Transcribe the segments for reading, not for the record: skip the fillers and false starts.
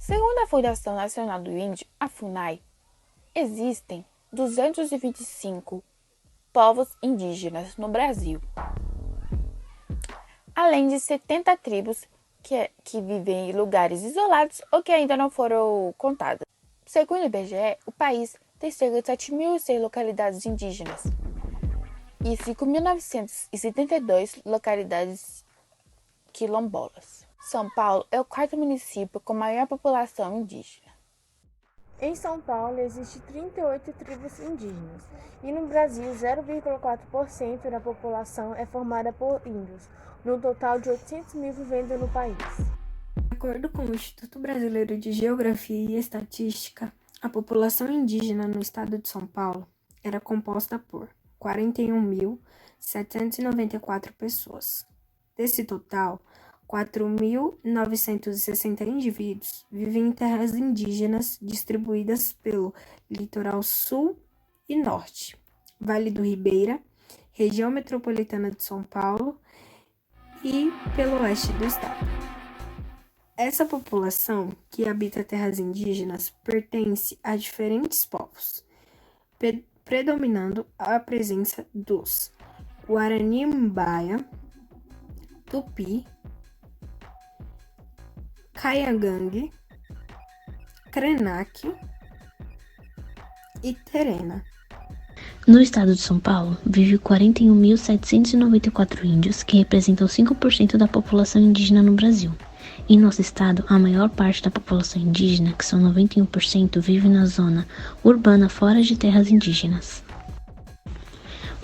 Segundo a Fundação Nacional do Índio, a FUNAI, existem 225 povos indígenas no Brasil, além de 70 tribos que vivem em lugares isolados ou que ainda não foram contadas. Segundo o IBGE, o país tem cerca de 7.100 localidades indígenas e 5.972 localidades quilombolas. São Paulo é o quarto município com maior população indígena. Em São Paulo, existem 38 tribos indígenas e no Brasil, 0,4% da população é formada por índios, no total de 800 mil vivendo no país. De acordo com o Instituto Brasileiro de Geografia e Estatística, a população indígena no estado de São Paulo era composta por 41.794 pessoas. Desse total, 4.960 indivíduos vivem em terras indígenas distribuídas pelo litoral sul e norte, Vale do Ribeira, região metropolitana de São Paulo e pelo oeste do estado. Essa população que habita terras indígenas pertence a diferentes povos, predominando a presença dos Guarani-Mbaia, Tupi, Caiagangue, Krenak e Terena. No estado de São Paulo, vive 41.794 índios, que representam 5% da população indígena no Brasil. Em nosso estado, a maior parte da população indígena, que são 91%, vive na zona urbana fora de terras indígenas.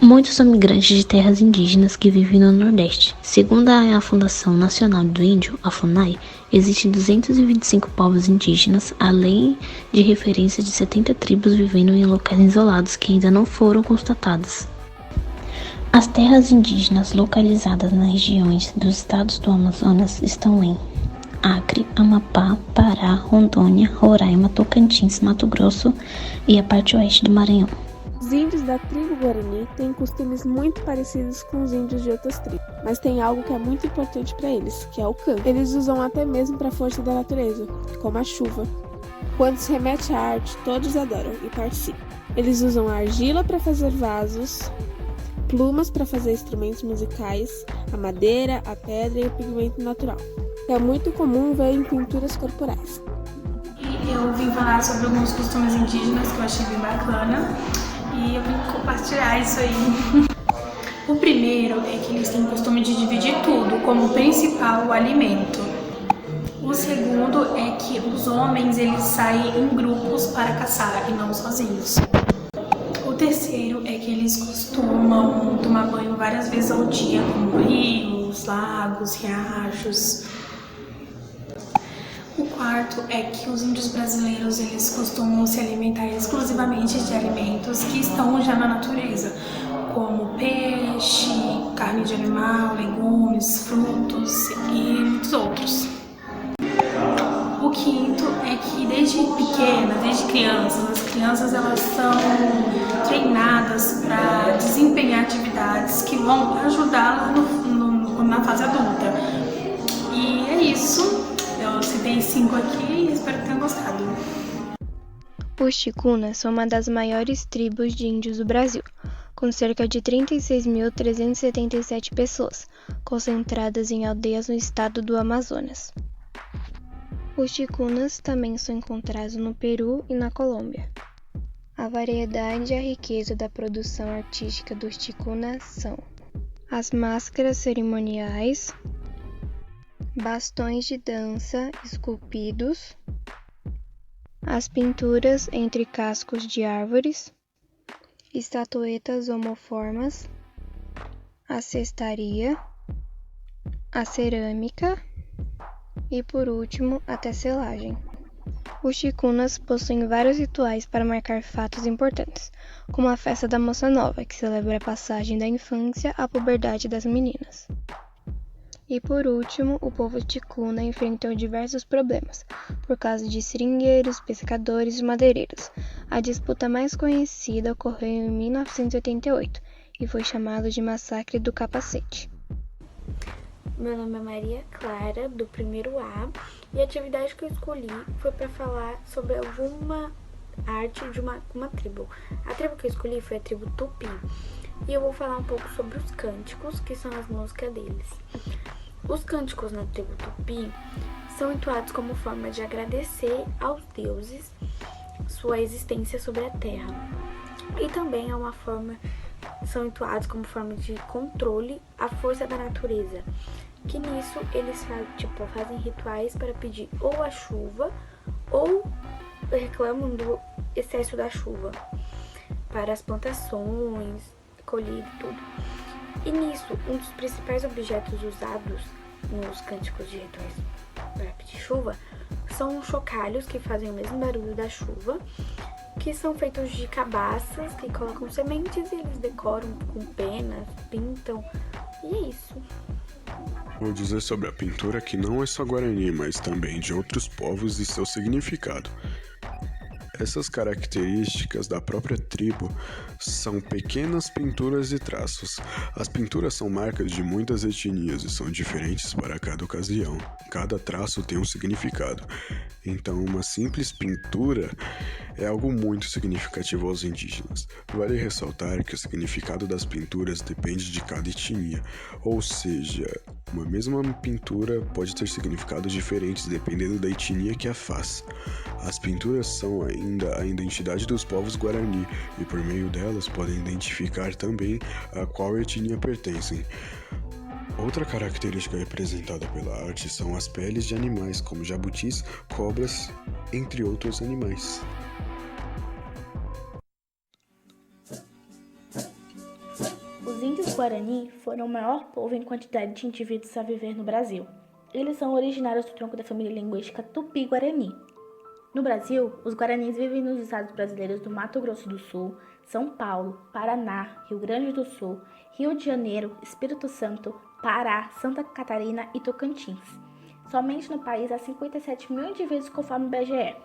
Muitos são migrantes de terras indígenas que vivem no Nordeste. Segundo a Fundação Nacional do Índio, a FUNAI, existem 225 povos indígenas, além de referência de 70 tribos vivendo em locais isolados que ainda não foram constatadas. As terras indígenas localizadas nas regiões dos estados do Amazonas estão em Acre, Amapá, Pará, Rondônia, Roraima, Tocantins, Mato Grosso e a parte oeste do Maranhão. Os índios da tribo Guarani têm costumes muito parecidos com os índios de outras tribos, mas tem algo que é muito importante para eles, que é o canto. Eles usam até mesmo para a força da natureza, como a chuva. Quando se remete à arte, todos adoram e participam. Eles usam a argila para fazer vasos, plumas para fazer instrumentos musicais, a madeira, a pedra e o pigmento natural. É muito comum ver em pinturas corporais. Eu vim falar sobre alguns costumes indígenas que eu achei bem bacana e eu vim compartilhar isso aí. O primeiro é que eles têm o costume de dividir tudo, como principal o alimento. O segundo é que os homens eles saem em grupos para caçar e não sozinhos. O terceiro é que eles costumam tomar banho várias vezes ao dia, como rios, lagos, riachos. O quarto é que os índios brasileiros eles costumam se alimentar exclusivamente de alimentos que estão já na natureza, como peixe, carne de animal, legumes, frutos e muitos outros. O quinto é que desde pequenas, desde crianças, as crianças elas são treinadas para desempenhar atividades que vão ajudá-la na fase adulta. E é isso. Eu citei 5 aqui e espero que tenham gostado. Os ticunas são uma das maiores tribos de índios do Brasil, com cerca de 36.377 pessoas, concentradas em aldeias no estado do Amazonas. Os ticunas também são encontrados no Peru e na Colômbia. A variedade e a riqueza da produção artística dos ticunas são as máscaras cerimoniais, bastões de dança esculpidos, as pinturas entre cascos de árvores, estatuetas homoformas, a cestaria, a cerâmica e, por último, a tecelagem. Os ticunas possuem vários rituais para marcar fatos importantes, como a festa da Moça Nova, que celebra a passagem da infância à puberdade das meninas. E por último, o povo ticuna enfrentou diversos problemas, por causa de seringueiros, pescadores e madeireiros. A disputa mais conhecida ocorreu em 1988 e foi chamada de Massacre do Capacete. Meu nome é Maria Clara, do primeiro A, e a atividade que eu escolhi foi para falar sobre alguma arte de uma tribo. A tribo que eu escolhi foi a tribo Tupi, e eu vou falar um pouco sobre os cânticos, que são as músicas deles. Os cânticos na tribo Tupi são entoados como forma de agradecer aos deuses sua existência sobre a terra, e também são entoados como forma de controle à força da natureza, que nisso eles fazem rituais para pedir ou a chuva ou reclamam do excesso da chuva para as plantações, colher e tudo. E nisso, um dos principais objetos usados nos cânticos de rituais para pedir chuva são os chocalhos, que fazem o mesmo barulho da chuva, que são feitos de cabaças que colocam sementes e eles decoram com penas, pintam, e é isso. Vou dizer sobre a pintura que não é só guarani, mas também de outros povos e seu significado. Essas características da própria tribo são pequenas pinturas e traços. As pinturas são marcas de muitas etnias e são diferentes para cada ocasião. Cada traço tem um significado. Então, uma simples pintura é algo muito significativo aos indígenas. Vale ressaltar que o significado das pinturas depende de cada etnia, ou seja, uma mesma pintura pode ter significados diferentes dependendo da etnia que a faz. As pinturas são ainda a identidade dos povos guarani e por meio delas podem identificar também a qual etnia pertencem. Outra característica representada pela arte são as peles de animais como jabutis, cobras, entre outros animais. Os índios Guarani foram o maior povo em quantidade de indivíduos a viver no Brasil. Eles são originários do tronco da família linguística Tupi-Guarani. No Brasil, os Guaranis vivem nos estados brasileiros do Mato Grosso do Sul, São Paulo, Paraná, Rio Grande do Sul, Rio de Janeiro, Espírito Santo, Pará, Santa Catarina e Tocantins. Somente no país há 57 mil indivíduos conforme o IBGE.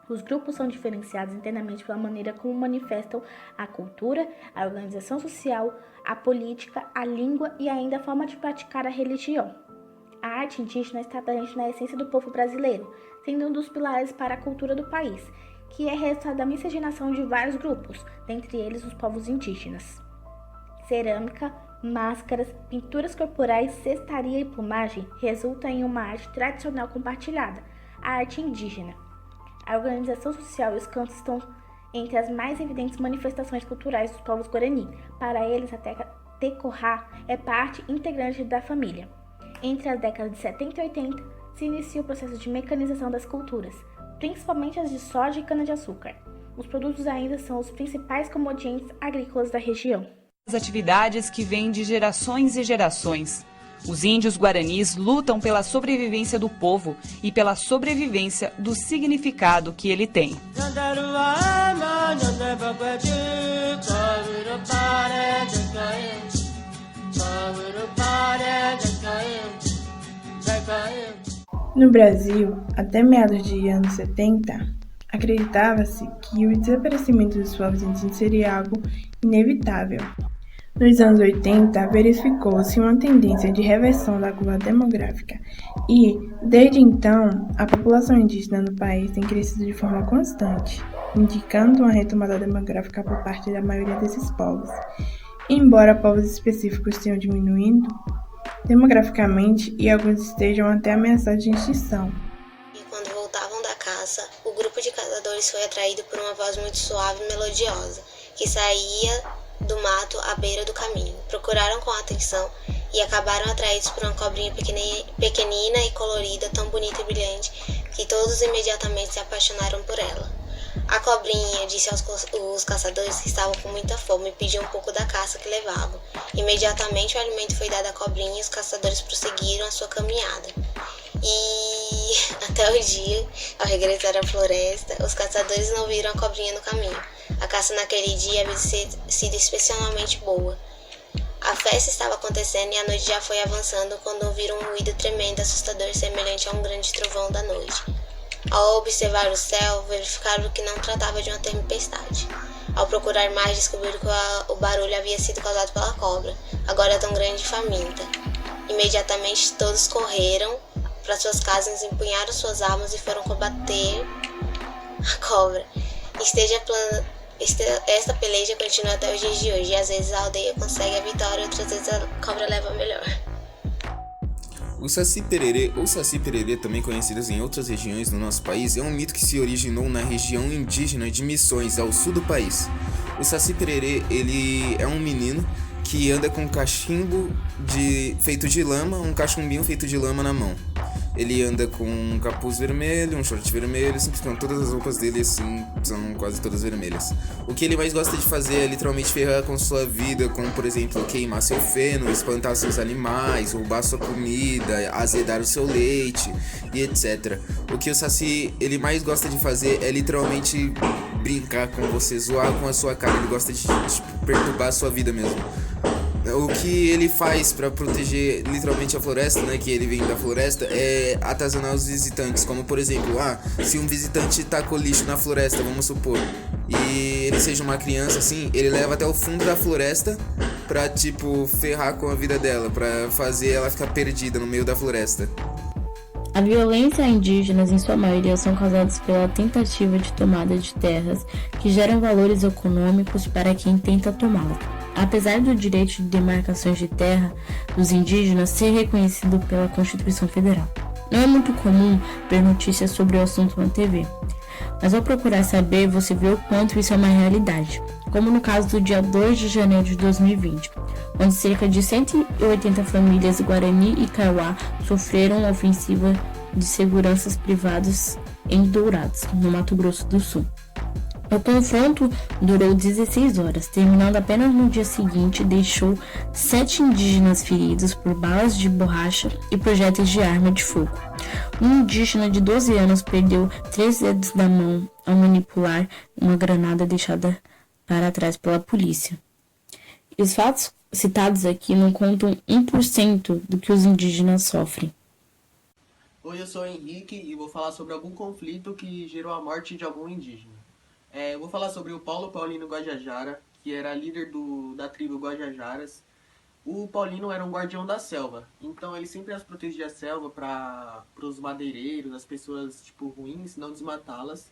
Os grupos são diferenciados internamente pela maneira como manifestam a cultura, a organização social, a política, a língua e ainda a forma de praticar a religião. A arte indígena está presente na essência do povo brasileiro, sendo um dos pilares para a cultura do país, que é resultado da miscigenação de vários grupos, dentre eles os povos indígenas. Cerâmica, máscaras, pinturas corporais, cestaria e plumagem resultam em uma arte tradicional compartilhada, a arte indígena. A organização social e os cantos estão entre as mais evidentes manifestações culturais dos povos Guarani. Para eles, a tecorá é parte integrante da família. Entre as décadas de 70 e 80, se inicia o processo de mecanização das culturas, principalmente as de soja e cana-de-açúcar. Os produtos ainda são os principais commodities agrícolas da região. As atividades que vêm de gerações e gerações. Os índios guaranis lutam pela sobrevivência do povo e pela sobrevivência do significado que ele tem. No Brasil, até meados de anos 70, acreditava-se que o desaparecimento dos povos indígenas seria algo inevitável. Nos anos 80, verificou-se uma tendência de reversão da curva demográfica e, desde então, a população indígena no país tem crescido de forma constante, indicando uma retomada demográfica por parte da maioria desses povos. Embora povos específicos tenham diminuindo demograficamente e alguns estejam até ameaçados de extinção. E quando voltavam da caça, o grupo de caçadores foi atraído por uma voz muito suave e melodiosa, que saía do mato à beira do caminho. Procuraram com atenção e acabaram atraídos por uma cobrinha pequenina e colorida, tão bonita e brilhante, que todos imediatamente se apaixonaram por ela. A cobrinha disse aos caçadores que estavam com muita fome e pediu um pouco da caça que levavam. Imediatamente o alimento foi dado à cobrinha e os caçadores prosseguiram a sua caminhada. E até o dia, ao regressar à floresta, os caçadores não viram a cobrinha no caminho. A caça naquele dia havia sido especialmente boa. A festa estava acontecendo e a noite já foi avançando quando ouviram um ruído tremendo e assustador semelhante a um grande trovão da noite. Ao observar o céu, verificaram que não tratava de uma tempestade. Ao procurar mais, descobriram que o barulho havia sido causado pela cobra, agora tão grande e faminta. Imediatamente todos correram para suas casas, empunharam suas armas e foram combater a cobra. Esta peleja continua até os dias de hoje, e às vezes a aldeia consegue a vitória, outras vezes a cobra leva a melhor. O Saci Pererê, ou Saci Pererê, também conhecidos em outras regiões do nosso país, é um mito que se originou na região indígena de Missões, ao sul do país. O Saci Pererê, ele é um menino que anda com um cachimbo feito de lama, um cachumbinho feito de lama na mão. Ele anda com um capuz vermelho, um short vermelho, simplesmente todas as roupas dele assim são quase todas vermelhas. O que ele mais gosta de fazer é literalmente ferrar com sua vida, como por exemplo queimar seu feno, espantar seus animais, roubar sua comida, azedar o seu leite e etc. O que o Saci ele mais gosta de fazer é literalmente brincar com você, zoar com a sua cara. Ele gosta de perturbar a sua vida mesmo. O que ele faz pra proteger literalmente a floresta, né, que ele vem da floresta, é atazanar os visitantes. Como por exemplo, se um visitante tacou lixo na floresta, vamos supor, e ele seja uma criança assim, ele leva até o fundo da floresta pra ferrar com a vida dela, pra fazer ela ficar perdida no meio da floresta. A violência a indígenas, em sua maioria, são causadas pela tentativa de tomada de terras que geram valores econômicos para quem tenta tomá-las. Apesar do direito de demarcações de terra dos indígenas ser reconhecido pela Constituição Federal, não é muito comum ver notícias sobre o assunto na TV. Mas ao procurar saber, você vê o quanto isso é uma realidade, como no caso do dia 2 de janeiro de 2020, onde cerca de 180 famílias Guarani e Kaiowá sofreram ofensiva de seguranças privadas em Dourados, no Mato Grosso do Sul. O confronto durou 16 horas, terminando apenas no dia seguinte, deixou 7 indígenas feridos por balas de borracha e projéteis de arma de fogo. Um indígena de 12 anos perdeu 3 dedos da mão ao manipular uma granada deixada para trás pela polícia. E os fatos citados aqui não contam 1% do que os indígenas sofrem. Oi, eu sou o Henrique e vou falar sobre algum conflito que gerou a morte de algum indígena. Eu vou falar sobre o Paulo Paulino Guajajara, que era líder da tribo Guajajaras. O Paulino era um guardião da selva, então ele sempre protegia a selva para os madeireiros, as pessoas ruins, não desmatá-las.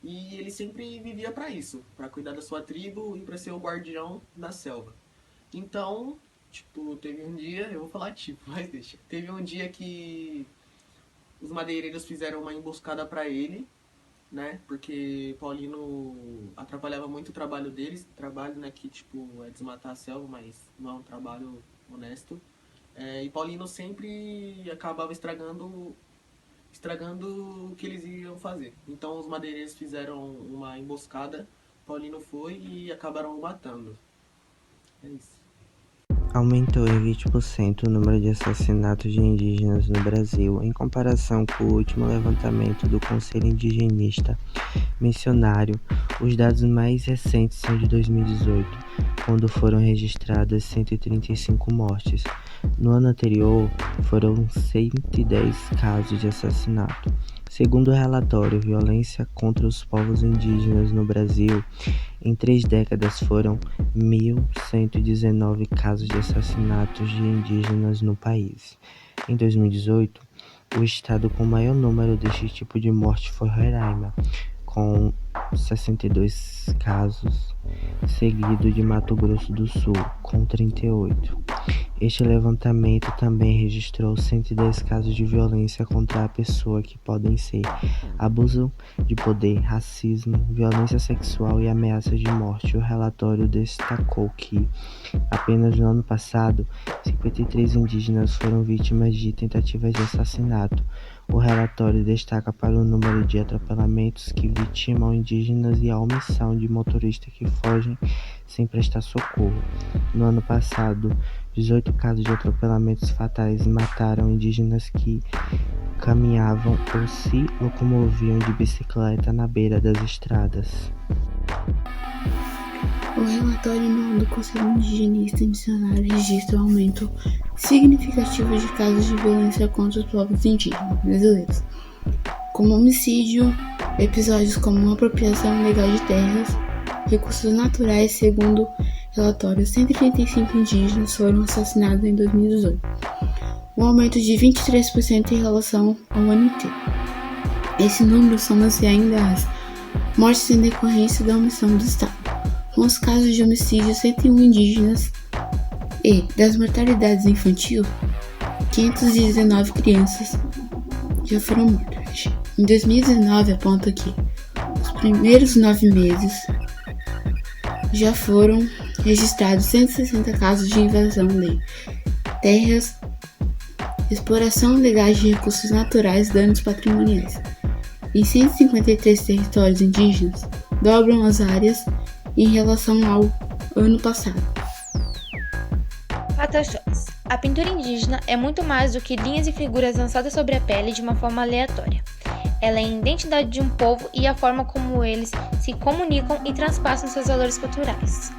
E ele sempre vivia para isso, para cuidar da sua tribo e para ser o guardião da selva. Então, teve um dia, eu vou falar mas deixa. Teve um dia que os madeireiros fizeram uma emboscada para ele, né? Porque Paulino atrapalhava muito o trabalho deles, né, que é desmatar a selva, mas não é um trabalho honesto. E Paulino sempre acabava estragando o que eles iam fazer. Então os madeireiros fizeram uma emboscada, Paulino foi e acabaram o matando. É isso. Aumentou em 20% o número de assassinatos de indígenas no Brasil, em comparação com o último levantamento do Conselho Indigenista Missionário. Os dados mais recentes são de 2018, quando foram registradas 135 mortes. No ano anterior, foram 110 casos de assassinato. Segundo o relatório Violência contra os Povos Indígenas no Brasil, em 3 décadas foram 1.119 casos de assassinatos de indígenas no país. Em 2018, o estado com o maior número deste tipo de morte foi Roraima, com 62 casos, seguido de Mato Grosso do Sul, com 38. Este levantamento também registrou 110 casos de violência contra a pessoa, que podem ser abuso de poder, racismo, violência sexual e ameaça de morte. O relatório destacou que, apenas no ano passado, 53 indígenas foram vítimas de tentativas de assassinato. O relatório destaca para o número de atropelamentos que vitimam indígenas e a omissão de motoristas que fogem sem prestar socorro. No ano passado, 18 casos de atropelamentos fatais mataram indígenas que caminhavam ou se locomoviam de bicicleta na beira das estradas. O relatório anual do Conselho Indigenista Missionário registra um aumento significativo de casos de violência contra os povos indígenas brasileiros, como homicídio, episódios como apropriação ilegal de terras, recursos naturais. Segundo o relatório, 135 indígenas foram assassinados em 2018. um aumento de 23% em relação ao ano inteiro. Esse número soma-se ainda às mortes em decorrência da omissão do Estado, com os casos de homicídio 101 indígenas e das mortalidades infantil, 519 crianças já foram mortas. Em 2019, aponta que nos primeiros 9 meses já foram registrados 160 casos de invasão de terras, exploração ilegal de recursos naturais e danos patrimoniais. Em 153 territórios indígenas, dobram as áreas em relação ao ano passado. Pataxós. A pintura indígena é muito mais do que linhas e figuras lançadas sobre a pele de uma forma aleatória. Ela é a identidade de um povo e a forma como eles se comunicam e transpassam seus valores culturais.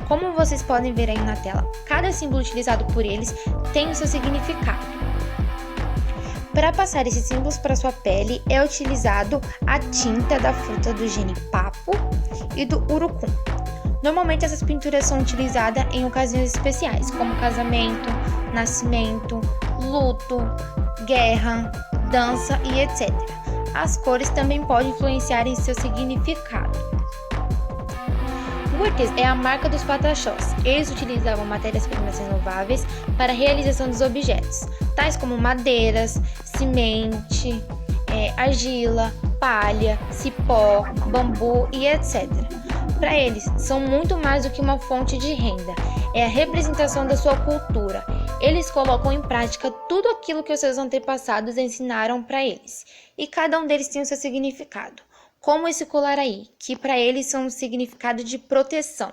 Como vocês podem ver aí na tela, cada símbolo utilizado por eles tem o seu significado. Para passar esses símbolos para sua pele é utilizado a tinta da fruta do jenipapo e do urucum. Normalmente essas pinturas são utilizadas em ocasiões especiais, como casamento, nascimento, luto, guerra, dança e etc. As cores também podem influenciar em seu significado. Gurkes é a marca dos pataxós. Eles utilizavam matérias-primas renováveis para a realização dos objetos, tais como madeiras, semente, argila, palha, cipó, bambu e etc. Para eles, são muito mais do que uma fonte de renda, é a representação da sua cultura. Eles colocam em prática tudo aquilo que os seus antepassados ensinaram para eles, e cada um deles tem o seu significado, como esse colar aí, que para eles são um significado de proteção.